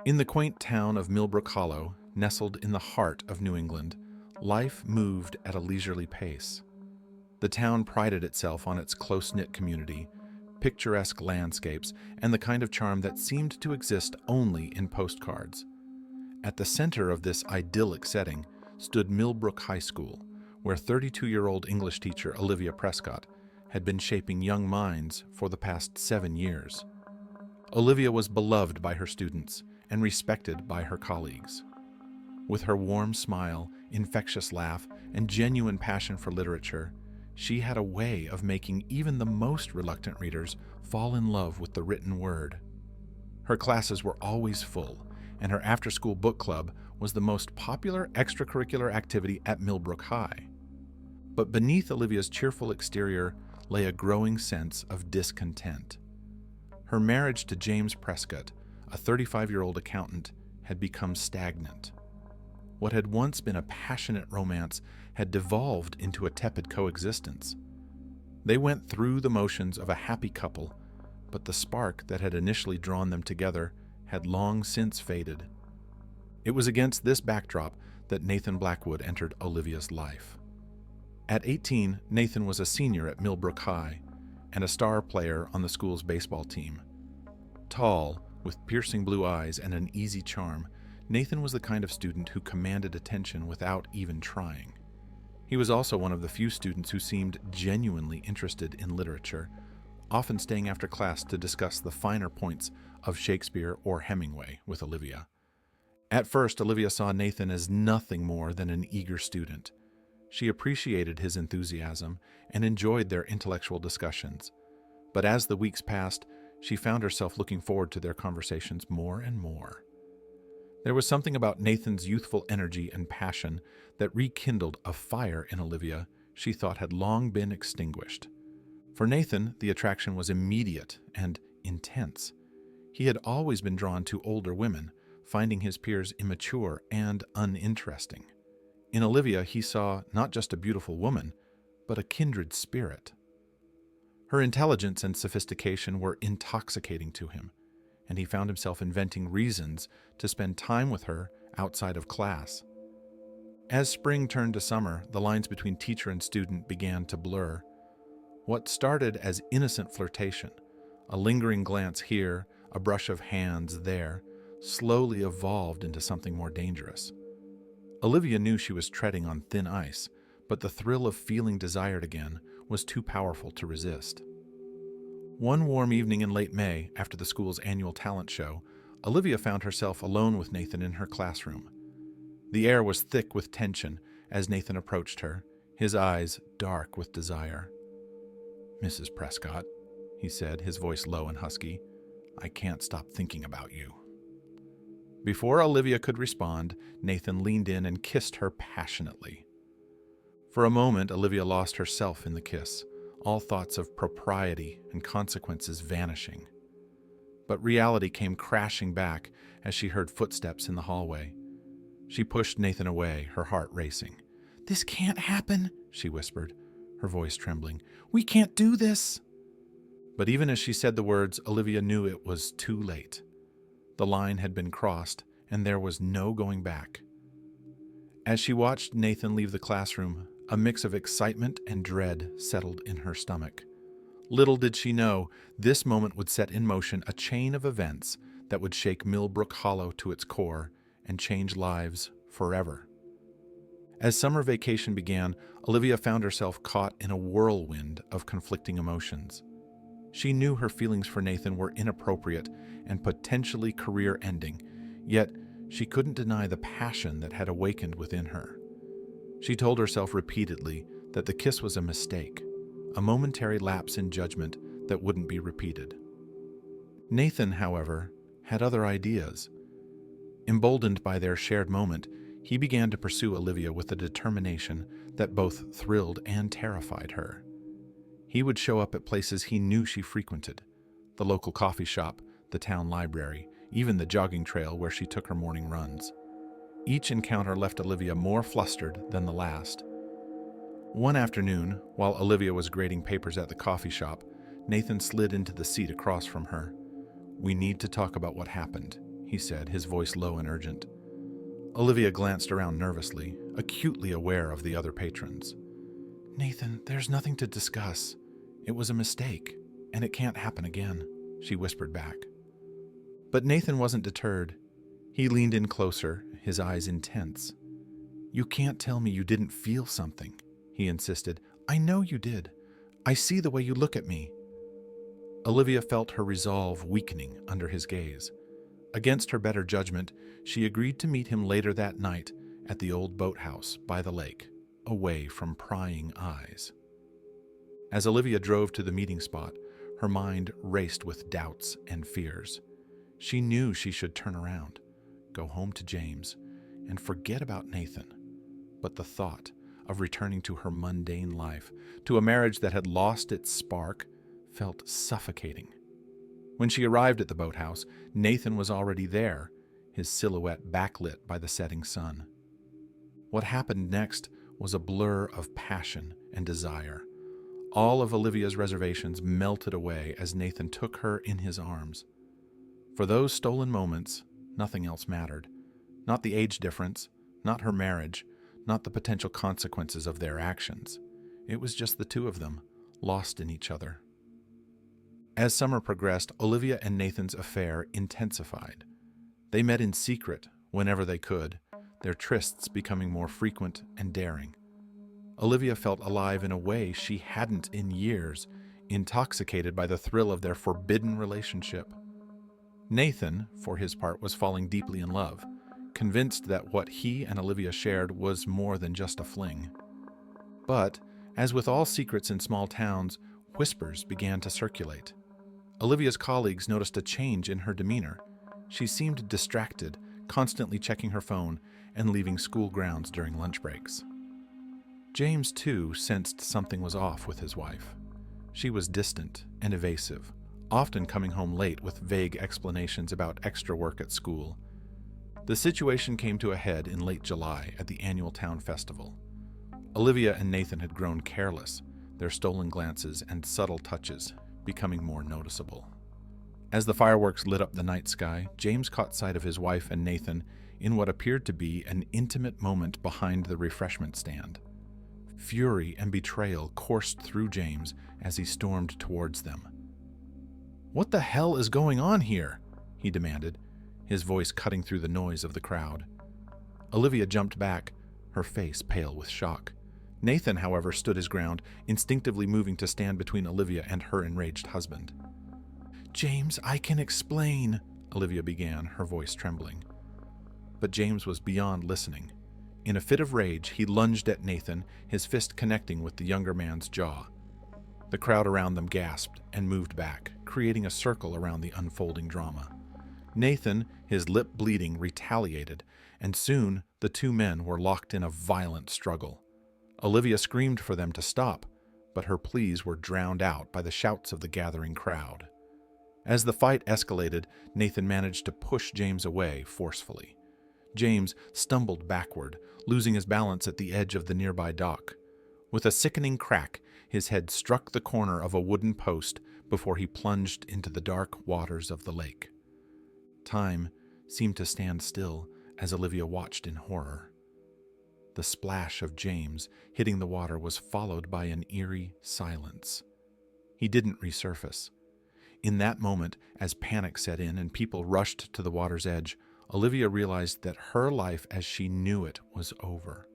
In the quaint town of Millbrook Hollow, nestled in the heart of New England, life moved at a leisurely pace. The town prided itself on its close-knit community, picturesque landscapes, and the kind of charm that seemed to exist only in postcards. At the center of this idyllic setting stood Millbrook High School, where 32-year-old English teacher Olivia Prescott had been shaping young minds for the past 7 years. Olivia was beloved by her students and respected by her colleagues. With her warm smile, infectious laugh, and genuine passion for literature, she had a way of making even the most reluctant readers fall in love with the written word. Her classes were always full, and her after-school book club was the most popular extracurricular activity at Millbrook High. But beneath Olivia's cheerful exterior lay a growing sense of discontent. Her marriage to James Prescott, a 35-year-old accountant, had become stagnant. What had once been a passionate romance had devolved into a tepid coexistence. They went through the motions of a happy couple, but the spark that had initially drawn them together had long since faded. It was against this backdrop that Nathan Blackwood entered Olivia's life. At 18, Nathan was a senior at Millbrook High and a star player on the school's baseball team. Tall, with piercing blue eyes and an easy charm, Nathan was the kind of student who commanded attention without even trying. He was also one of the few students who seemed genuinely interested in literature, often staying after class to discuss the finer points of Shakespeare or Hemingway with Olivia. At first, Olivia saw Nathan as nothing more than an eager student. She appreciated his enthusiasm and enjoyed their intellectual discussions. But as the weeks passed, she found herself looking forward to their conversations more and more. There was something about Nathan's youthful energy and passion that rekindled a fire in Olivia she thought had long been extinguished. For Nathan, the attraction was immediate and intense. He had always been drawn to older women, finding his peers immature and uninteresting. In Olivia, he saw not just a beautiful woman, but a kindred spirit. Her intelligence and sophistication were intoxicating to him, and he found himself inventing reasons to spend time with her outside of class. As spring turned to summer, the lines between teacher and student began to blur. What started as innocent flirtation, a lingering glance here, a brush of hands there, slowly evolved into something more dangerous. Olivia knew she was treading on thin ice, but the thrill of feeling desired again was too powerful to resist. One warm evening in late May, after the school's annual talent show, Olivia found herself alone with Nathan in her classroom. The air was thick with tension as Nathan approached her, his eyes dark with desire. "Mrs. Prescott," he said, his voice low and husky, "I can't stop thinking about you." Before Olivia could respond, Nathan leaned in and kissed her passionately. For a moment, Olivia lost herself in the kiss, all thoughts of propriety and consequences vanishing. But reality came crashing back as she heard footsteps in the hallway. She pushed Nathan away, her heart racing. "This can't happen," she whispered, her voice trembling. "We can't do this." But even as she said the words, Olivia knew it was too late. The line had been crossed, and there was no going back. As she watched Nathan leave the classroom, a mix of excitement and dread settled in her stomach. Little did she know, this moment would set in motion a chain of events that would shake Millbrook Hollow to its core and change lives forever. As summer vacation began, Olivia found herself caught in a whirlwind of conflicting emotions. She knew her feelings for Nathan were inappropriate and potentially career-ending, yet she couldn't deny the passion that had awakened within her. She told herself repeatedly that the kiss was a mistake, a momentary lapse in judgment that wouldn't be repeated. Nathan, however, had other ideas. Emboldened by their shared moment, he began to pursue Olivia with a determination that both thrilled and terrified her. He would show up at places he knew she frequented, the local coffee shop, the town library, even the jogging trail where she took her morning runs. Each encounter left Olivia more flustered than the last. One afternoon, while Olivia was grading papers at the coffee shop, Nathan slid into the seat across from her. "We need to talk about what happened," he said, his voice low and urgent. Olivia glanced around nervously, acutely aware of the other patrons. "Nathan, there's nothing to discuss. It was a mistake, and it can't happen again," she whispered back. But Nathan wasn't deterred. He leaned in closer, his eyes intense. "You can't tell me you didn't feel something," he insisted. "I know you did. I see the way you look at me." Olivia felt her resolve weakening under his gaze. Against her better judgment, she agreed to meet him later that night at the old boathouse by the lake, away from prying eyes. As Olivia drove to the meeting spot, her mind raced with doubts and fears. She knew she should turn around, go home to James, and forget about Nathan. But the thought of returning to her mundane life, to a marriage that had lost its spark, felt suffocating. When she arrived at the boathouse, Nathan was already there, his silhouette backlit by the setting sun. What happened next was a blur of passion and desire. All of Olivia's reservations melted away as Nathan took her in his arms. For those stolen moments, nothing else mattered. Not the age difference, not her marriage, not the potential consequences of their actions. It was just the two of them, lost in each other. As summer progressed, Olivia and Nathan's affair intensified. They met in secret whenever they could, their trysts becoming more frequent and daring. Olivia felt alive in a way she hadn't in years, intoxicated by the thrill of their forbidden relationship. Nathan, for his part, was falling deeply in love, convinced that what he and Olivia shared was more than just a fling. But, as with all secrets in small towns, whispers began to circulate. Olivia's colleagues noticed a change in her demeanor. She seemed distracted, constantly checking her phone and leaving school grounds during lunch breaks. James, too, sensed something was off with his wife. She was distant and evasive, often coming home late with vague explanations about extra work at school. The situation came to a head in late July at the annual town festival. Olivia and Nathan had grown careless, their stolen glances and subtle touches becoming more noticeable. As the fireworks lit up the night sky, James caught sight of his wife and Nathan in what appeared to be an intimate moment behind the refreshment stand. Fury and betrayal coursed through James as he stormed towards them. "What the hell is going on here?" he demanded, his voice cutting through the noise of the crowd. Olivia jumped back, her face pale with shock. Nathan, however, stood his ground, instinctively moving to stand between Olivia and her enraged husband. "James, I can explain," Olivia began, her voice trembling. But James was beyond listening. In a fit of rage, he lunged at Nathan, his fist connecting with the younger man's jaw. The crowd around them gasped and moved back, creating a circle around the unfolding drama. Nathan, his lip bleeding, retaliated, and soon the two men were locked in a violent struggle. Olivia screamed for them to stop, but her pleas were drowned out by the shouts of the gathering crowd. As the fight escalated, Nathan managed to push James away forcefully. James stumbled backward, losing his balance at the edge of the nearby dock. With a sickening crack, his head struck the corner of a wooden post before he plunged into the dark waters of the lake. Time seemed to stand still as Olivia watched in horror. The splash of James hitting the water was followed by an eerie silence. He didn't resurface. In that moment, as panic set in and people rushed to the water's edge, Olivia realized that her life as she knew it was over.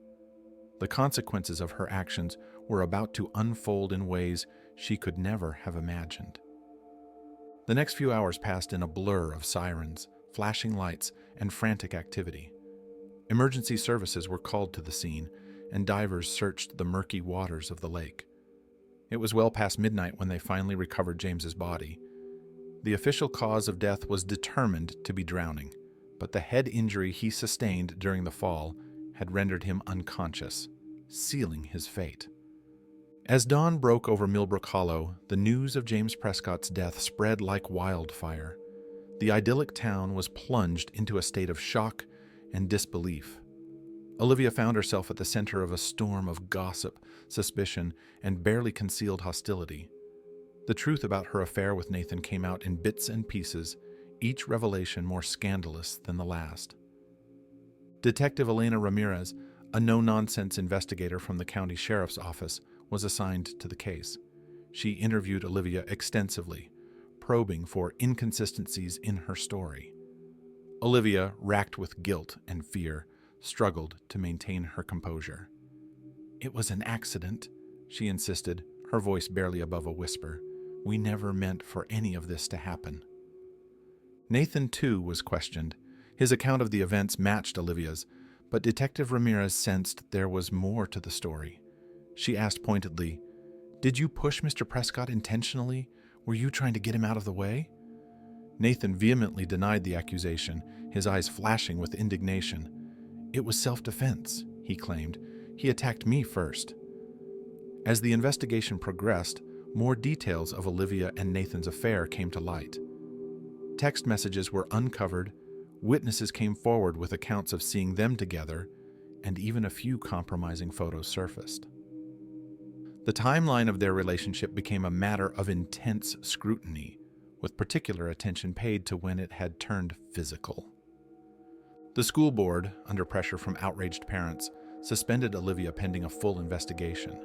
The consequences of her actions were about to unfold in ways she could never have imagined. The next few hours passed in a blur of sirens, flashing lights, and frantic activity. Emergency services were called to the scene, and divers searched the murky waters of the lake. It was well past midnight when they finally recovered James's body. The official cause of death was determined to be drowning, but the head injury he sustained during the fall had rendered him unconscious, sealing his fate. As dawn broke over Millbrook Hollow, the news of James Prescott's death spread like wildfire. The idyllic town was plunged into a state of shock and disbelief. Olivia found herself at the center of a storm of gossip, suspicion, and barely concealed hostility. The truth about her affair with Nathan came out in bits and pieces, each revelation more scandalous than the last. Detective Elena Ramirez, a no-nonsense investigator from the county sheriff's office, was assigned to the case. She interviewed Olivia extensively, probing for inconsistencies in her story. Olivia, racked with guilt and fear, struggled to maintain her composure. "It was an accident," she insisted, her voice barely above a whisper. "We never meant for any of this to happen." Nathan, too, was questioned. His account of the events matched Olivia's, but Detective Ramirez sensed there was more to the story. She asked pointedly, "Did you push Mr. Prescott intentionally? Were you trying to get him out of the way?" Nathan vehemently denied the accusation, his eyes flashing with indignation. "It was self-defense," he claimed. "He attacked me first." As the investigation progressed, more details of Olivia and Nathan's affair came to light. Text messages were uncovered, witnesses came forward with accounts of seeing them together, and even a few compromising photos surfaced. The timeline of their relationship became a matter of intense scrutiny, with particular attention paid to when it had turned physical. The school board, under pressure from outraged parents, suspended Olivia pending a full investigation.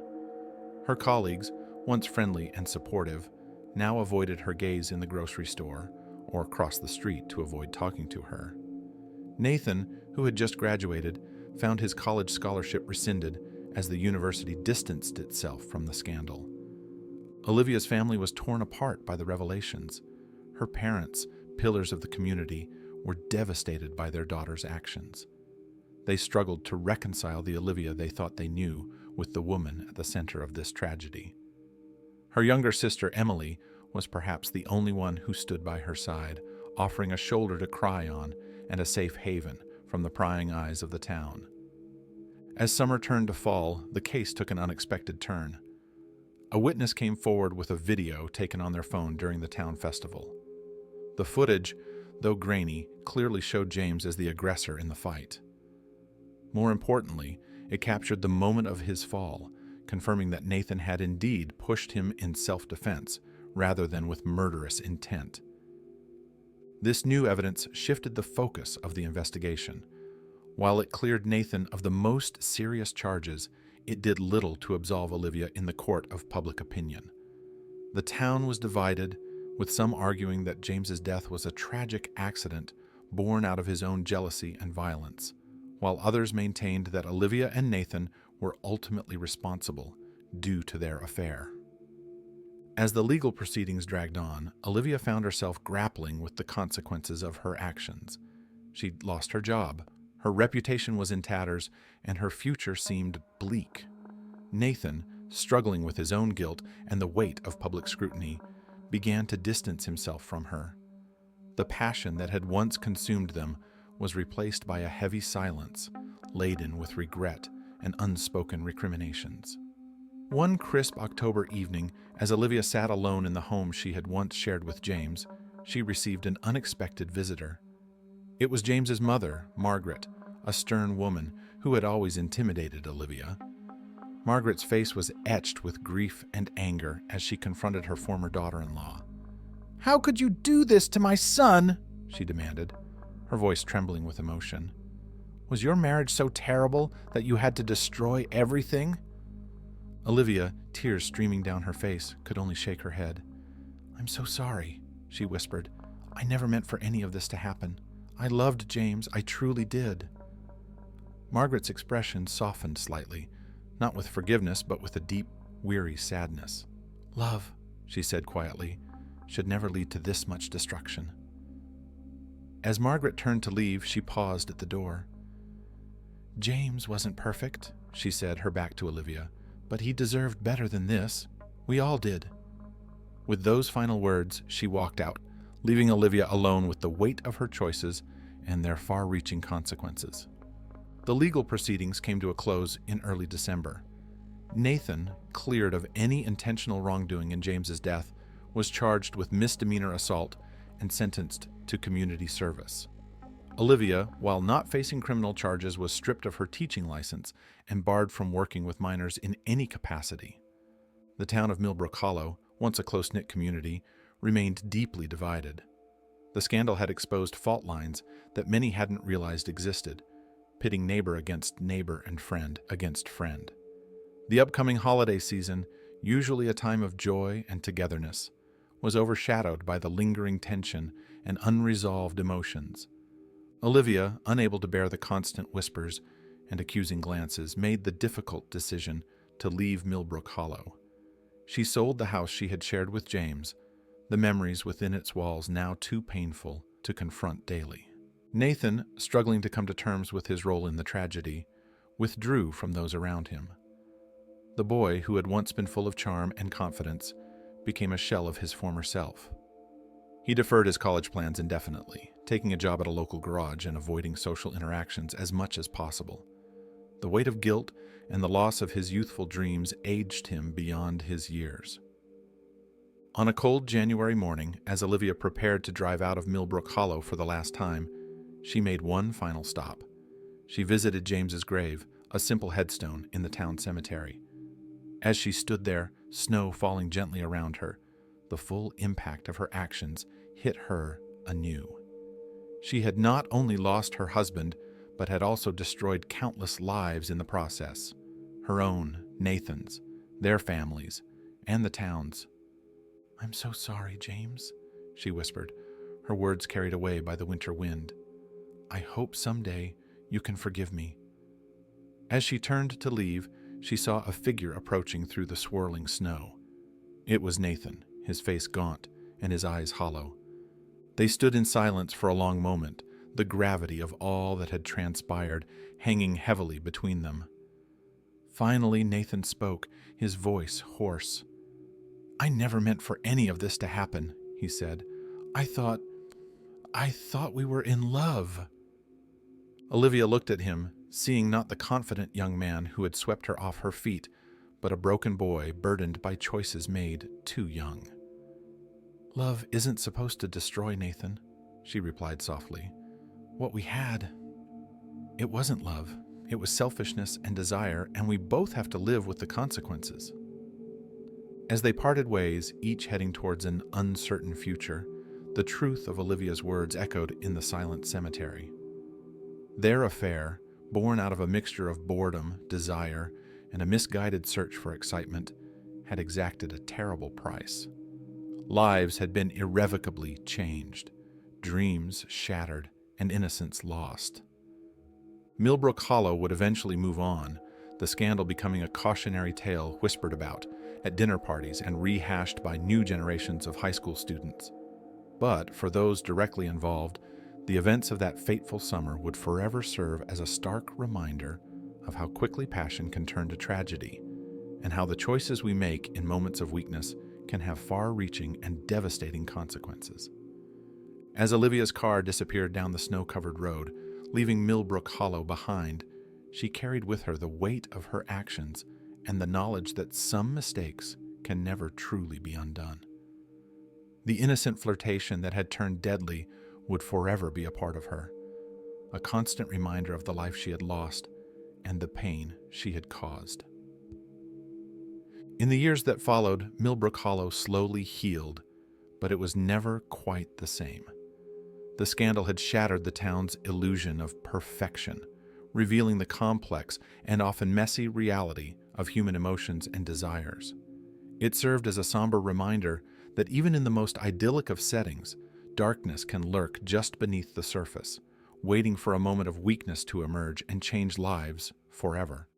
Her colleagues, once friendly and supportive, now avoided her gaze in the grocery store or crossed the street to avoid talking to her. Nathan, who had just graduated, found his college scholarship rescinded as the university distanced itself from the scandal. Olivia's family was torn apart by the revelations. Her parents, pillars of the community, were devastated by their daughter's actions. They struggled to reconcile the Olivia they thought they knew with the woman at the center of this tragedy. Her younger sister, Emily, was perhaps the only one who stood by her side, offering a shoulder to cry on and a safe haven from the prying eyes of the town. As summer turned to fall, the case took an unexpected turn. A witness came forward with a video taken on their phone during the town festival. The footage, though grainy, clearly showed James as the aggressor in the fight. More importantly, it captured the moment of his fall, confirming that Nathan had indeed pushed him in self-defense rather than with murderous intent. This new evidence shifted the focus of the investigation. While it cleared Nathan of the most serious charges, it did little to absolve Olivia in the court of public opinion. The town was divided, with some arguing that James's death was a tragic accident born out of his own jealousy and violence, while others maintained that Olivia and Nathan were ultimately responsible due to their affair. As the legal proceedings dragged on, Olivia found herself grappling with the consequences of her actions. She'd lost her job, her reputation was in tatters, and her future seemed bleak. Nathan, struggling with his own guilt and the weight of public scrutiny, began to distance himself from her. The passion that had once consumed them was replaced by a heavy silence, laden with regret and unspoken recriminations. One crisp October evening, as Olivia sat alone in the home she had once shared with James, she received an unexpected visitor. It was James's mother, Margaret, a stern woman who had always intimidated Olivia. Margaret's face was etched with grief and anger as she confronted her former daughter-in-law. "How could you do this to my son?" she demanded, her voice trembling with emotion. "Was your marriage so terrible that you had to destroy everything?" Olivia, tears streaming down her face, could only shake her head. "I'm so sorry," she whispered. "I never meant for any of this to happen. I loved James, I truly did." Margaret's expression softened slightly, not with forgiveness, but with a deep, weary sadness. "Love," she said quietly, "should never lead to this much destruction." As Margaret turned to leave, she paused at the door. "James wasn't perfect," she said, her back to Olivia, "but he deserved better than this. We all did." With those final words, she walked out, leaving Olivia alone with the weight of her choices and their far-reaching consequences. The legal proceedings came to a close in early December. Nathan, cleared of any intentional wrongdoing in James's death, was charged with misdemeanor assault and sentenced to community service. Olivia, while not facing criminal charges, was stripped of her teaching license and barred from working with minors in any capacity. The town of Millbrook Hollow, once a close-knit community, remained deeply divided. The scandal had exposed fault lines that many hadn't realized existed, pitting neighbor against neighbor and friend against friend. The upcoming holiday season, usually a time of joy and togetherness, was overshadowed by the lingering tension and unresolved emotions. Olivia, unable to bear the constant whispers and accusing glances, made the difficult decision to leave Millbrook Hollow. She sold the house she had shared with James, the memories within its walls now too painful to confront daily. Nathan, struggling to come to terms with his role in the tragedy, withdrew from those around him. The boy, who had once been full of charm and confidence, became a shell of his former self. He deferred his college plans indefinitely, taking a job at a local garage and avoiding social interactions as much as possible. The weight of guilt and the loss of his youthful dreams aged him beyond his years. On a cold January morning, as Olivia prepared to drive out of Millbrook Hollow for the last time, she made one final stop. She visited James's grave, a simple headstone in the town cemetery. As she stood there, snow falling gently around her, the full impact of her actions hit her anew. She had not only lost her husband, but had also destroyed countless lives in the process. Her own, Nathan's, their families, and the town's. "I'm so sorry, James," she whispered, her words carried away by the winter wind. "I hope someday you can forgive me." As she turned to leave, she saw a figure approaching through the swirling snow. It was Nathan, his face gaunt and his eyes hollow. They stood in silence for a long moment, the gravity of all that had transpired hanging heavily between them. Finally, Nathan spoke, his voice hoarse. "I never meant for any of this to happen," he said. I thought we were in love." Olivia looked at him, seeing not the confident young man who had swept her off her feet, but a broken boy burdened by choices made too young. "Love isn't supposed to destroy, Nathan," she replied softly. "What we had, it wasn't love. It was selfishness and desire, and we both have to live with the consequences." As they parted ways, each heading towards an uncertain future, the truth of Olivia's words echoed in the silent cemetery. Their affair, born out of a mixture of boredom, desire, and a misguided search for excitement, had exacted a terrible price. Lives had been irrevocably changed, dreams shattered, and innocence lost. Millbrook Hollow would eventually move on, the scandal becoming a cautionary tale whispered about at dinner parties and rehashed by new generations of high school students. But for those directly involved, the events of that fateful summer would forever serve as a stark reminder of how quickly passion can turn to tragedy, and how the choices we make in moments of weakness can have far-reaching and devastating consequences. As Olivia's car disappeared down the snow-covered road, leaving Millbrook Hollow behind, she carried with her the weight of her actions and the knowledge that some mistakes can never truly be undone. The innocent flirtation that had turned deadly would forever be a part of her, a constant reminder of the life she had lost and the pain she had caused. In the years that followed, Millbrook Hollow slowly healed, but it was never quite the same. The scandal had shattered the town's illusion of perfection, revealing the complex and often messy reality of human emotions and desires. It served as a somber reminder that even in the most idyllic of settings, darkness can lurk just beneath the surface, waiting for a moment of weakness to emerge and change lives forever.